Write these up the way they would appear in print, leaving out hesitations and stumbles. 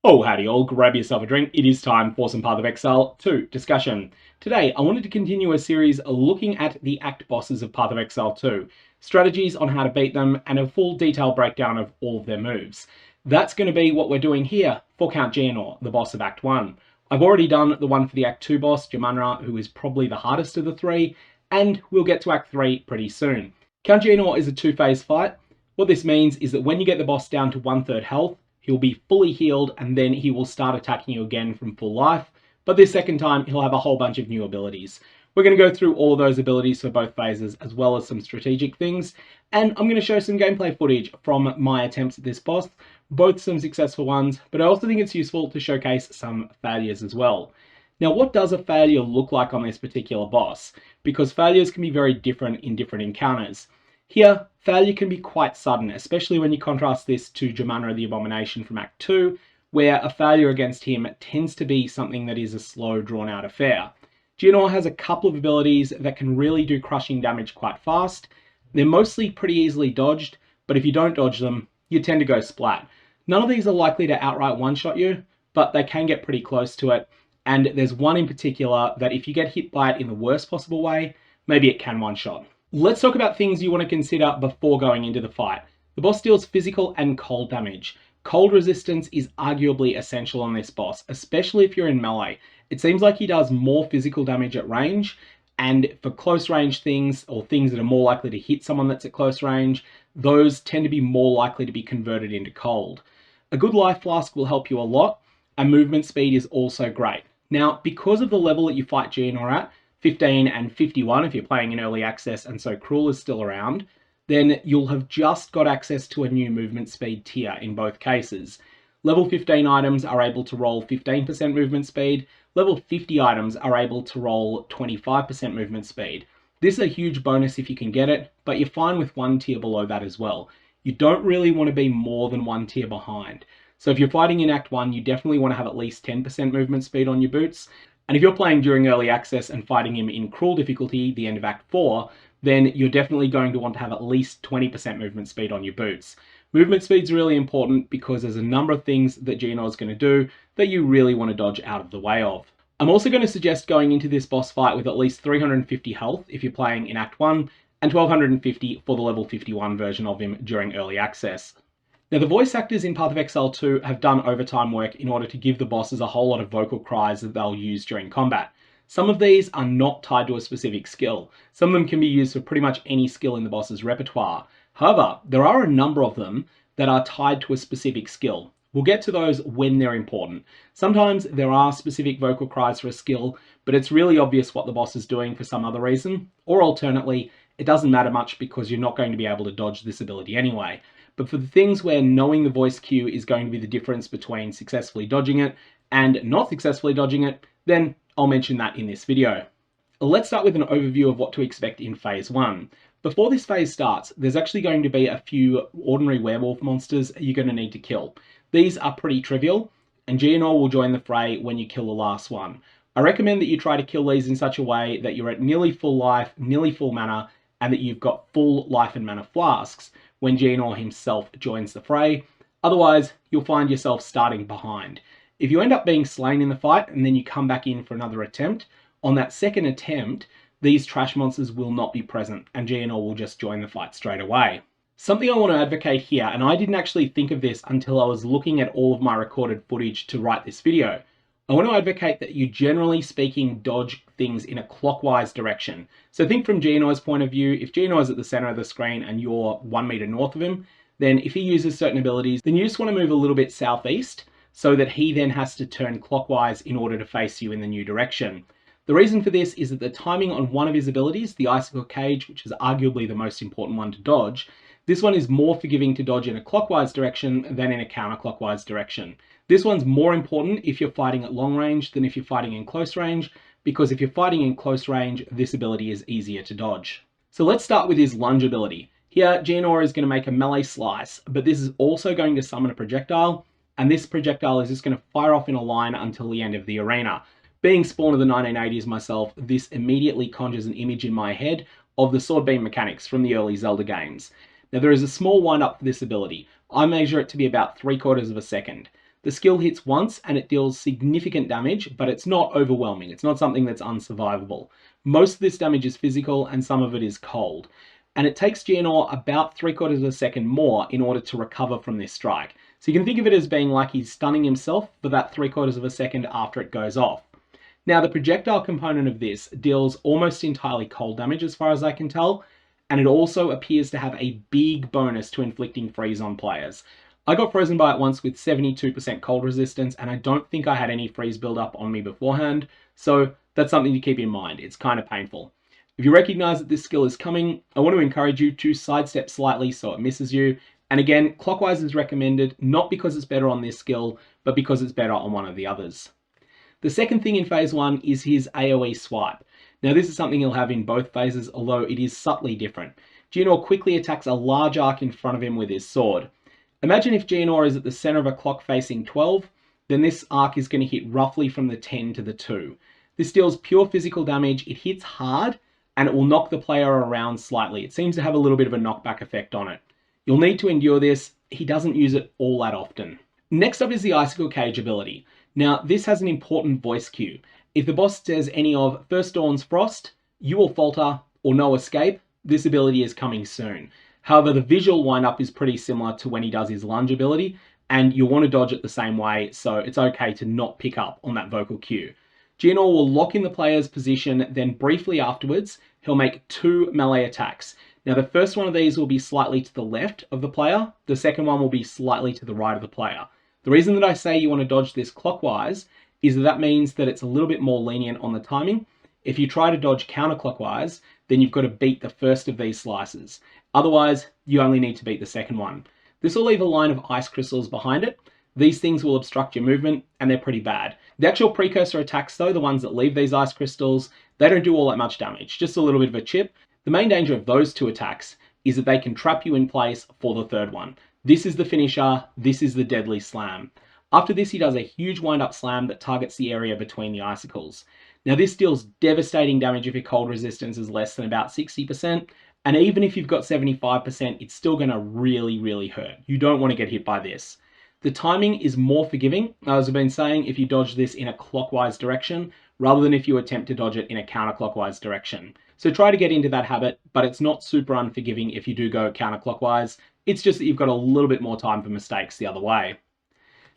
Oh, howdy all, grab yourself a drink. It is time for some Path of Exile 2 discussion. Today, I wanted to continue a series looking at the Act bosses of Path of Exile 2, strategies on how to beat them, and a full detailed breakdown of all of their moves. That's going to be what we're doing here for Count Geonor, the boss of Act 1. I've already done the one for the Act 2 boss, Geonor, who is probably the hardest of the three, and we'll get to Act 3 pretty soon. Count Geonor is a two-phase fight. What this means is that when you get the boss down to 1/3 health, he'll be fully healed and then he will start attacking you again from full life. But this second time, he'll have a whole bunch of new abilities. We're going to go through all of those abilities for both phases, as well as some strategic things. And I'm going to show some gameplay footage from my attempts at this boss, both some successful ones, but I also think it's useful to showcase some failures as well. Now, what does a failure look like on this particular boss? Because failures can be very different in different encounters. Here, failure can be quite sudden, especially when you contrast this to Geonor the Abomination from Act 2, where a failure against him tends to be something that is a slow, drawn-out affair. Geonor has a couple of abilities that can really do crushing damage quite fast. They're mostly pretty easily dodged, but if you don't dodge them, you tend to go splat. None of these are likely to outright one-shot you, but they can get pretty close to it, and there's one in particular that if you get hit by it in the worst possible way, maybe it can one-shot. Let's talk about things you want to consider before going into the fight. The boss deals physical and cold damage. Cold resistance is arguably essential on this boss, especially if you're in melee. It seems like he does more physical damage at range, and for close range things, or things that are more likely to hit someone that's at close range, those tend to be more likely to be converted into cold. A good life flask will help you a lot, and movement speed is also great. Now, because of the level that you fight Geonor at, 15 and 51 if you're playing in early access and so Cruel is still around, then you'll have just got access to a new movement speed tier in both cases. Level 15 items are able to roll 15% movement speed, level 50 items are able to roll 25% movement speed. This is a huge bonus if you can get it, but you're fine with one tier below that as well. You don't really want to be more than one tier behind. So if you're fighting in Act 1, you definitely want to have at least 10% movement speed on your boots. And if you're playing during early access and fighting him in Cruel difficulty, the end of Act 4, then you're definitely going to want to have at least 20% movement speed on your boots. Movement speed's really important because there's a number of things that Geonor is going to do that you really want to dodge out of the way of. I'm also going to suggest going into this boss fight with at least 350 health if you're playing in Act 1, and 1250 for the level 51 version of him during early access. Now, the voice actors in Path of Exile 2 have done overtime work in order to give the bosses a whole lot of vocal cries that they'll use during combat. Some of these are not tied to a specific skill. Some of them can be used for pretty much any skill in the boss's repertoire. However, there are a number of them that are tied to a specific skill. We'll get to those when they're important. Sometimes there are specific vocal cries for a skill, but it's really obvious what the boss is doing for some other reason. Or alternately, it doesn't matter much because you're not going to be able to dodge this ability anyway. But for the things where knowing the voice cue is going to be the difference between successfully dodging it and not successfully dodging it, then I'll mention that in this video. Let's start with an overview of what to expect in Phase 1. Before this phase starts, there's actually going to be a few ordinary werewolf monsters you're going to need to kill. These are pretty trivial, and Geonor will join the fray when you kill the last one. I recommend that you try to kill these in such a way that you're at nearly full life, nearly full mana, and that you've got full life and mana flasks when Geonor himself joins the fray. Otherwise, you'll find yourself starting behind. If you end up being slain in the fight and then you come back in for another attempt, on that second attempt, these trash monsters will not be present and Geonor will just join the fight straight away. Something I want to advocate here, and I didn't actually think of this until I was looking at all of my recorded footage to write this video. I want to advocate that you, generally speaking, dodge things in a clockwise direction. So think from Geonor's point of view. If Geonor is at the center of the screen and you're 1 meter north of him, then if he uses certain abilities, then you just want to move a little bit southeast so that he then has to turn clockwise in order to face you in the new direction. The reason for this is that the timing on one of his abilities, the Icicle Cage, which is arguably the most important one to dodge, this one is more forgiving to dodge in a clockwise direction than in a counterclockwise direction. This one's more important if you're fighting at long range than if you're fighting in close range, because if you're fighting in close range, this ability is easier to dodge. So let's start with his Lunge ability. Here, Geonor is going to make a melee slice, but this is also going to summon a projectile, and this projectile is just going to fire off in a line until the end of the arena. Being spawn of the 1980s myself, this immediately conjures an image in my head of the sword beam mechanics from the early Zelda games. Now, there is a small wind up for this ability. I measure it to be about 3/4 of a second. The skill hits once and it deals significant damage, but it's not overwhelming. It's not something that's unsurvivable. Most of this damage is physical and some of it is cold. And it takes Geonor about 3/4 of a second more in order to recover from this strike. So you can think of it as being like he's stunning himself for that 3/4 of a second after it goes off. Now the projectile component of this deals almost entirely cold damage as far as I can tell, and it also appears to have a big bonus to inflicting freeze on players. I got frozen by it once with 72% cold resistance, and I don't think I had any freeze buildup on me beforehand, so that's something to keep in mind. It's kind of painful. If you recognize that this skill is coming, I want to encourage you to sidestep slightly so it misses you. And again, clockwise is recommended, not because it's better on this skill, but because it's better on one of the others. The second thing in phase 1 is his AOE Swipe. Now this is something he'll have in both phases, although it is subtly different. Geonor quickly attacks a large arc in front of him with his sword. Imagine if Geonor is at the center of a clock facing 12, then this arc is going to hit roughly from the 10 to the 2. This deals pure physical damage, it hits hard, and it will knock the player around slightly. It seems to have a little bit of a knockback effect on it. You'll need to endure this. He doesn't use it all that often. Next up is the Icicle Cage ability. Now, this has an important voice cue. If the boss says any of First Dawn's Frost, You Will Falter, or No Escape, this ability is coming soon. However, the visual windup is pretty similar to when he does his Lunge ability, and you'll want to dodge it the same way, so it's okay to not pick up on that vocal cue. Geonor will lock in the player's position, then briefly afterwards, he'll make 2 melee attacks. Now the first one of these will be slightly to the left of the player, the second one will be slightly to the right of the player. The reason that I say you want to dodge this clockwise is that means that it's a little bit more lenient on the timing. If you try to dodge counterclockwise, then you've got to beat the first of these slices. Otherwise, you only need to beat the second one. This will leave a line of ice crystals behind it. These things will obstruct your movement, and they're pretty bad. The actual precursor attacks though, the ones that leave these ice crystals, they don't do all that much damage, just a little bit of a chip. The main danger of those 2 attacks is that they can trap you in place for the third one. This is the finisher, this is the deadly slam. After this, he does a huge wind-up slam that targets the area between the icicles. Now this deals devastating damage if your cold resistance is less than about 60%, and even if you've got 75%, it's still going to really hurt. You don't want to get hit by this. The timing is more forgiving, as I've been saying, if you dodge this in a clockwise direction, rather than if you attempt to dodge it in a counterclockwise direction. So try to get into that habit, but it's not super unforgiving if you do go counterclockwise. It's just that you've got a little bit more time for mistakes the other way.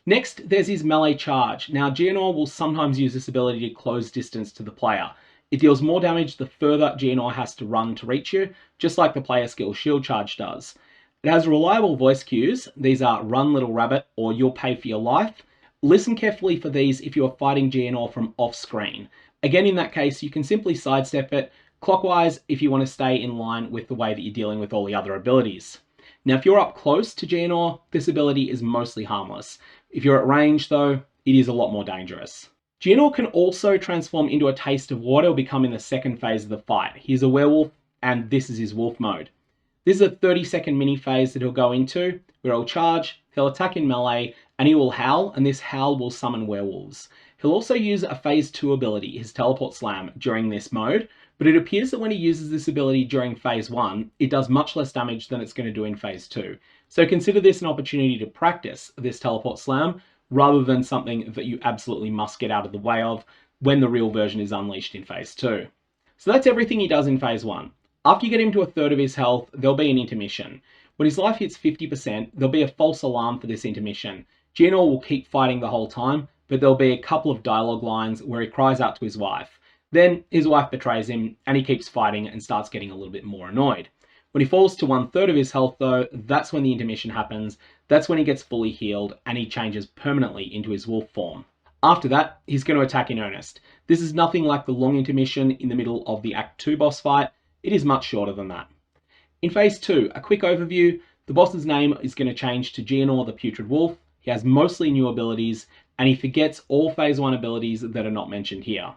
Next, there's his melee charge. Now, Geonor will sometimes use this ability to close distance to the player. It deals more damage the further Geonor has to run to reach you, just like the player skill Shield Charge does. It has reliable voice cues. These are Run Little Rabbit or You'll Pay for Your Life. Listen carefully for these if you are fighting Geonor from off screen. Again, in that case, you can simply sidestep it clockwise if you want to stay in line with the way that you're dealing with all the other abilities. Now, if you're up close to Geonor, this ability is mostly harmless. If you're at range though, it is a lot more dangerous. Geonor can also transform into a taste of what he'll become in the second phase of the fight. He's a werewolf, and this is his wolf mode. This is a 30-second mini phase that he'll go into, where he'll charge, he'll attack in melee, and he will howl, and this howl will summon werewolves. He'll also use a phase 2 ability, his Teleport Slam, during this mode, but it appears that when he uses this ability during phase 1, it does much less damage than it's going to do in phase 2. So consider this an opportunity to practice this Teleport Slam, rather than something that you absolutely must get out of the way of when the real version is unleashed in phase 2. So that's everything he does in phase 1. After you get him to 1/3 of his health, there'll be an intermission. When his life hits 50%, there'll be a false alarm for this intermission. Geonor will keep fighting the whole time, but there'll be a couple of dialogue lines where he cries out to his wife. Then his wife betrays him, and he keeps fighting and starts getting a little bit more annoyed. When he falls to 1/3 of his health though, that's when the intermission happens. That's when he gets fully healed, and he changes permanently into his wolf form. After that, he's going to attack in earnest. This is nothing like the long intermission in the middle of the Act 2 boss fight. It is much shorter than that. In phase 2, a quick overview. The boss's name is going to change to Geonor the Putrid Wolf. He has mostly new abilities, and he forgets all phase 1 abilities that are not mentioned here.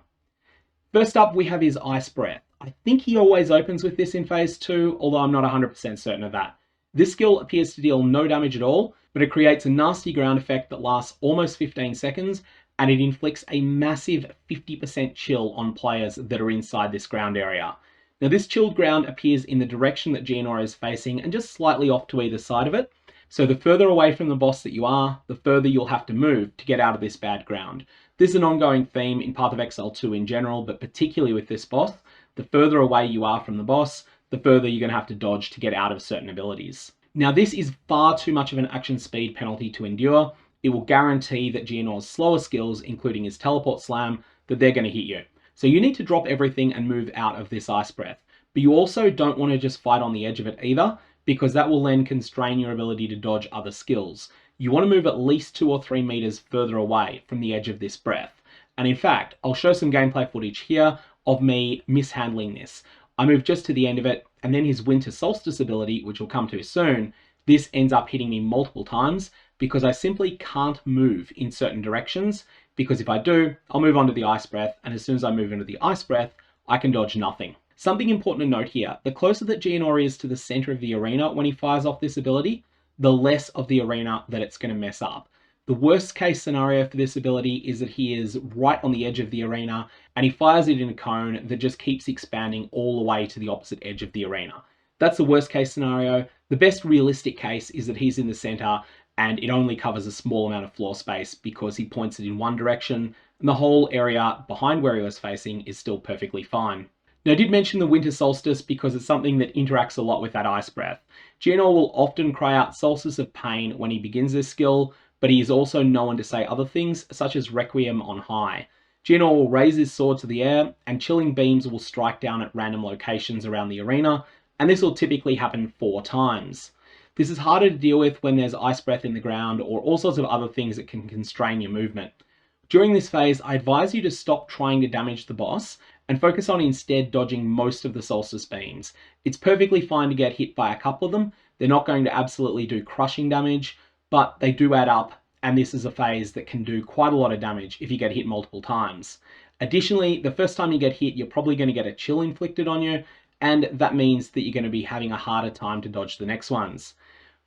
First up, we have his Ice Breath. I think he always opens with this in phase 2, although I'm not 100% certain of that. This skill appears to deal no damage at all, but it creates a nasty ground effect that lasts almost 15 seconds, and it inflicts a massive 50% chill on players that are inside this ground area. Now this chilled ground appears in the direction that Geonor is facing and just slightly off to either side of it, So the further away from the boss that you are, the further you'll have to move to get out of this bad ground. This is an ongoing theme in Path of Exile 2 in general, but particularly with this boss, the further away you are from the boss, the further you're going to have to dodge to get out of certain abilities. Now this is far too much of an action speed penalty to endure. It will guarantee that Geonor's slower skills, including his teleport slam, that they're going to hit you. So you need to drop everything and move out of this ice breath. But you also don't want to just fight on the edge of it either, because that will then constrain your ability to dodge other skills. You want to move at least 2 or 3 meters further away from the edge of this breath. And in fact, I'll show some gameplay footage here of me mishandling this. I move just to the end of it, and then his Winter Solstice ability, which we'll come to soon, this ends up hitting me multiple times because I simply can't move in certain directions, because if I do, I'll move on to the ice breath, and as soon as I move into the ice breath, I can dodge nothing. Something important to note here, the closer that Geonor is to the center of the arena when he fires off this ability, the less of the arena that it's going to mess up. The worst case scenario for this ability is that he is right on the edge of the arena and he fires it in a cone that just keeps expanding all the way to the opposite edge of the arena. That's the worst case scenario. The best realistic case is that he's in the center and it only covers a small amount of floor space because he points it in one direction and the whole area behind where he was facing is still perfectly fine. Now I did mention the Winter Solstice because it's something that interacts a lot with that ice breath. Geonor will often cry out Solstice of Pain when he begins this skill, but he is also known to say other things such as Requiem on high. Geonor will raise his sword to the air and chilling beams will strike down at random locations around the arena, and this will typically happen 4 times. This is harder to deal with when there's ice breath in the ground or all sorts of other things that can constrain your movement. During this phase, I advise you to stop trying to damage the boss and focus on instead dodging most of the Solstice beams. It's perfectly fine to get hit by a couple of them. They're not going to absolutely do crushing damage, but they do add up, and this is a phase that can do quite a lot of damage if you get hit multiple times. Additionally, the first time you get hit, you're probably going to get a chill inflicted on you, and that means that you're going to be having a harder time to dodge the next ones.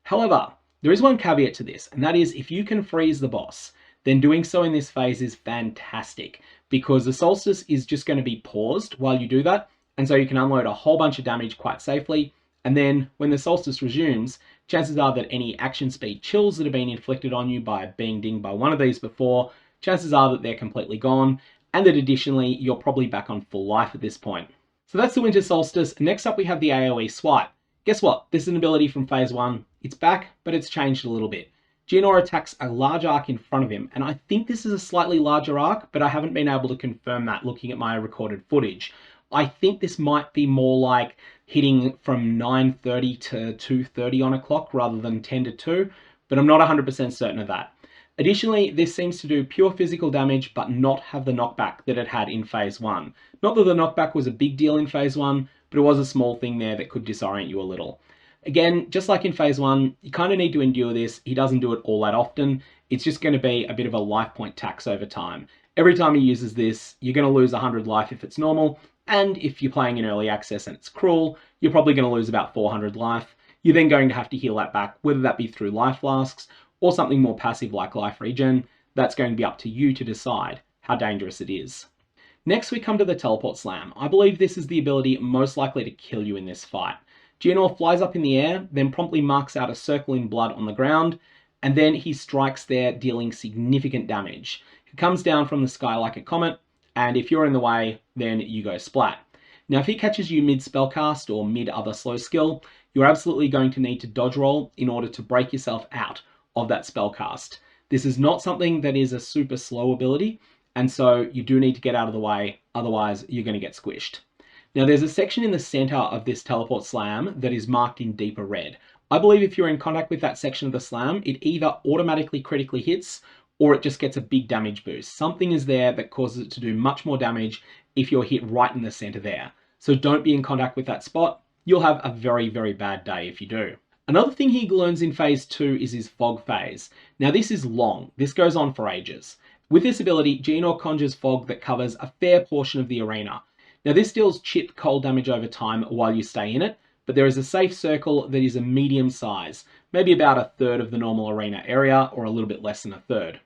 However, there is one caveat to this, and that is if you can freeze the boss, then doing so in this phase is fantastic because the Solstice is just going to be paused while you do that, and so you can unload a whole bunch of damage quite safely, and then when the Solstice resumes, chances are that any action speed chills that have been inflicted on you by being dinged by one of these before, chances are that they're completely gone, and that additionally, you're probably back on full life at this point. So that's the Winter Solstice. Next up we have the AOE Swipe. Guess what? This is an ability from phase 1. It's back, but it's changed a little bit. Geonor attacks a large arc in front of him, and I think this is a slightly larger arc, but I haven't been able to confirm that looking at my recorded footage. I think this might be more like hitting from 9:30 to 2:30 on a clock rather than 10 to 2, but I'm not 100% certain of that. Additionally, this seems to do pure physical damage, but not have the knockback that it had in phase 1. Not that the knockback was a big deal in phase 1, but it was a small thing there that could disorient you a little. Again, just like in phase 1, you kind of need to endure this. He doesn't do it all that often. It's just going to be a bit of a life point tax over time. Every time he uses this, you're going to lose 100 life if it's normal, and if you're playing in early access and it's cruel, you're probably going to lose about 400 life. You're then going to have to heal that back, whether that be through life flasks or something more passive like life regen. That's going to be up to you to decide how dangerous it is. Next, we come to the Teleport Slam. I believe this is the ability most likely to kill you in this fight. Geonor flies up in the air, then promptly marks out a circle in blood on the ground, and then he strikes there, dealing significant damage. He comes down from the sky like a comet, and if you're in the way, then you go splat. Now, if he catches you mid-spellcast or mid-other slow skill, you're absolutely going to need to dodge roll in order to break yourself out of that spellcast. This is not something that is a super slow ability, and so you do need to get out of the way, otherwise you're going to get squished. Now there's a section in the center of this Teleport Slam that is marked in deeper red. I believe if you're in contact with that section of the slam, it either automatically critically hits or it just gets a big damage boost. Something is there that causes it to do much more damage if you're hit right in the center there. So don't be in contact with that spot. You'll have a very, very bad day if you do. Another thing he learns in phase 2 is his fog phase. Now this is long. This goes on for ages. With this ability, Geonor conjures fog that covers a fair portion of the arena. Now this deals chip cold damage over time while you stay in it, but there is a safe circle that is a medium size, maybe about a third of the normal arena area or a little bit less than a third.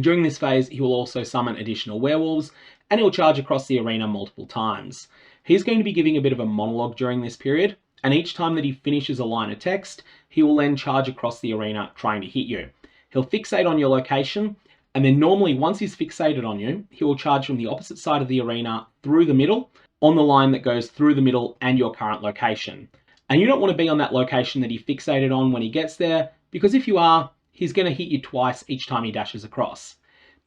During this phase, he will also summon additional werewolves and he'll charge across the arena multiple times. He's going to be giving a bit of a monologue during this period, and each time that he finishes a line of text, he will then charge across the arena trying to hit you. He'll fixate on your location, and then normally once he's fixated on you, he will charge from the opposite side of the arena through the middle on the line that goes through the middle and your current location. And you don't want to be on that location that he fixated on when he gets there, because if you are, he's going to hit you twice each time he dashes across.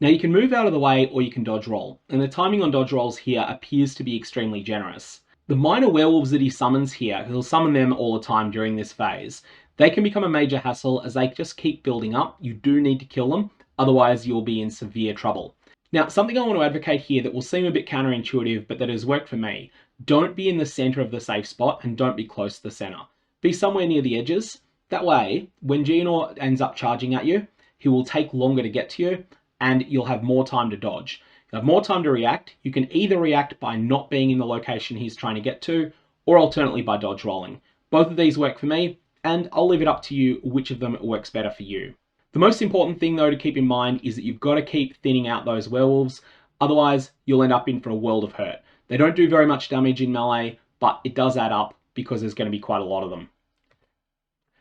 Now you can move out of the way or you can dodge roll, and the timing on dodge rolls here appears to be extremely generous. The minor werewolves that he summons here, he'll summon them all the time during this phase. They can become a major hassle as they just keep building up. You do need to kill them, otherwise you'll be in severe trouble. Now, something I want to advocate here that will seem a bit counterintuitive, but that has worked for me. Don't be in the center of the safe spot and don't be close to the center. Be somewhere near the edges. That way, when Geonor ends up charging at you, he will take longer to get to you and you'll have more time to dodge. You'll have more time to react. You can either react by not being in the location he's trying to get to, or alternately by dodge rolling. Both of these work for me, and I'll leave it up to you which of them works better for you. The most important thing though to keep in mind is that you've got to keep thinning out those werewolves, otherwise you'll end up in for a world of hurt. They don't do very much damage in melee, but it does add up because there's going to be quite a lot of them.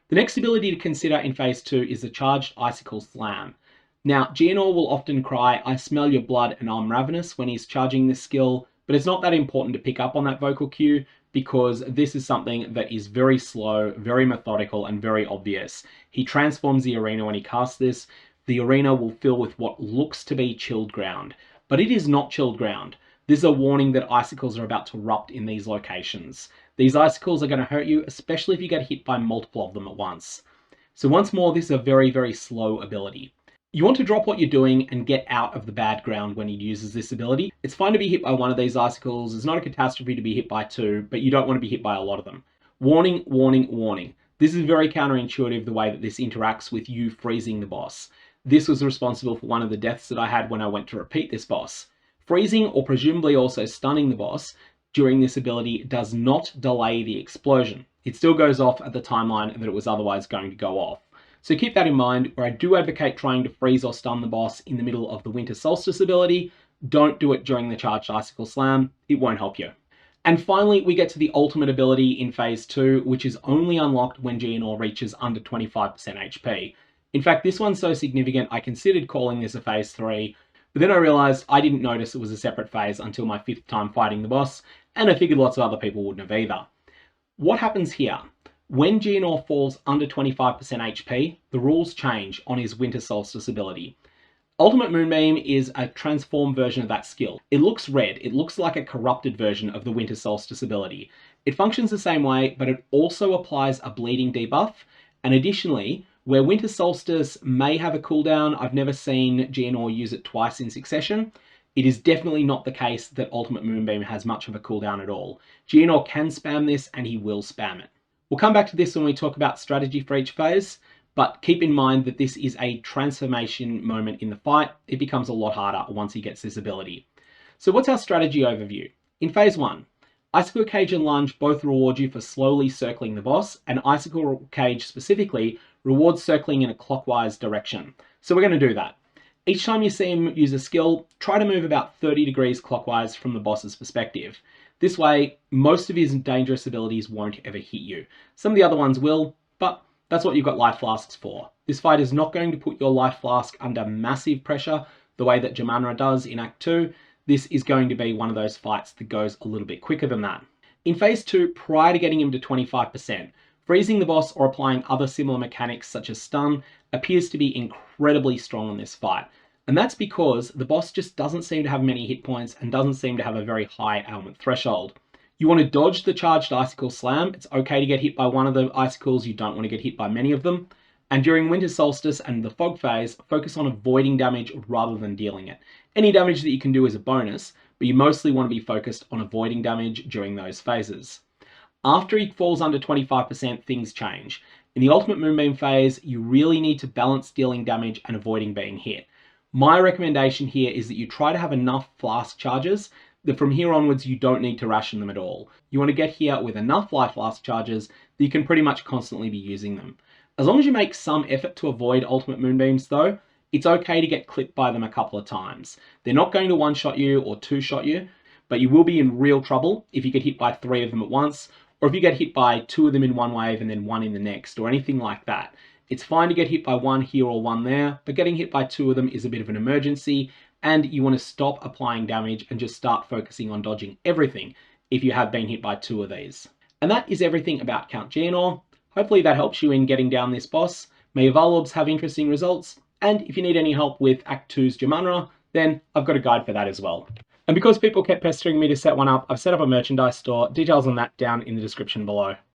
The next ability to consider in phase 2 is the charged Icicle Slam. Now, Geonor will often cry, "I smell your blood and I'm ravenous" when he's charging this skill, but it's not that important to pick up on that vocal cue because this is something that is very slow, very methodical, and very obvious. He transforms the arena when he casts this. The arena will fill with what looks to be chilled ground, but it is not chilled ground. This is a warning that icicles are about to erupt in these locations. These icicles are going to hurt you, especially if you get hit by multiple of them at once. So once more, this is a very, very slow ability. You want to drop what you're doing and get out of the bad ground when he uses this ability. It's fine to be hit by one of these icicles. It's not a catastrophe to be hit by two, but you don't want to be hit by a lot of them. Warning, warning, warning. This is very counterintuitive the way that this interacts with you freezing the boss. This was responsible for one of the deaths that I had when I went to repeat this boss. Freezing or presumably also stunning the boss during this ability does not delay the explosion. It still goes off at the timeline that it was otherwise going to go off. So keep that in mind, where I do advocate trying to freeze or stun the boss in the middle of the Winter Solstice ability. Don't do it during the charged Icicle Slam, it won't help you. And finally, we get to the ultimate ability in phase 2, which is only unlocked when Geonor reaches under 25% HP. In fact, this one's so significant I considered calling this a phase 3, but then I realized I didn't notice it was a separate phase until my 5th time fighting the boss, and I figured lots of other people wouldn't have either. What happens here? When Geonor falls under 25% HP, the rules change on his Winter Solstice ability. Ultimate Moonbeam is a transformed version of that skill. It looks red, it looks like a corrupted version of the Winter Solstice ability. It functions the same way, but it also applies a bleeding debuff, and additionally, where Winter Solstice may have a cooldown, I've never seen Geonor use it twice in succession. It is definitely not the case that Ultimate Moonbeam has much of a cooldown at all. Geonor can spam this, and he will spam it. We'll come back to this when we talk about strategy for each phase, but keep in mind that this is a transformation moment in the fight. It becomes a lot harder once he gets this ability. So what's our strategy overview? In phase 1, Icicle Cage and Lunge both reward you for slowly circling the boss, and Icicle Cage specifically rewards circling in a clockwise direction. So we're going to do that. Each time you see him use a skill, try to move about 30 degrees clockwise from the boss's perspective. This way, most of his dangerous abilities won't ever hit you. Some of the other ones will, but that's what you've got life flasks for. This fight is not going to put your life flask under massive pressure the way that Geonor does in Act 2. This is going to be one of those fights that goes a little bit quicker than that. In phase 2, prior to getting him to 25%, freezing the boss or applying other similar mechanics such as stun appears to be incredibly strong in this fight. And that's because the boss just doesn't seem to have many hit points and doesn't seem to have a very high ailment threshold. You want to dodge the charged Icicle Slam. It's okay to get hit by one of the icicles, you don't want to get hit by many of them. And during Winter Solstice and the fog phase, focus on avoiding damage rather than dealing it. Any damage that you can do is a bonus, but you mostly want to be focused on avoiding damage during those phases. After he falls under 25%, things change. In the Ultimate Moonbeam phase, you really need to balance dealing damage and avoiding being hit. My recommendation here is that you try to have enough flask charges that from here onwards you don't need to ration them at all. You want to get here with enough life flask charges that you can pretty much constantly be using them. As long as you make some effort to avoid Ultimate Moonbeams though, it's okay to get clipped by them a couple of times. They're not going to one-shot you or two-shot you, but you will be in real trouble if you get hit by 3 of them at once, or if you get hit by 2 of them in one wave and then 1 in the next, or anything like that. It's fine to get hit by 1 here or 1 there, but getting hit by 2 of them is a bit of an emergency, and you want to stop applying damage and just start focusing on dodging everything if you have been hit by 2 of these. And that is everything about Count Geonor. Hopefully that helps you in getting down this boss. May your Valorbs have interesting results, and if you need any help with Act 2's Geonor, then I've got a guide for that as well. And because people kept pestering me to set one up, I've set up a merchandise store. Details on that down in the description below.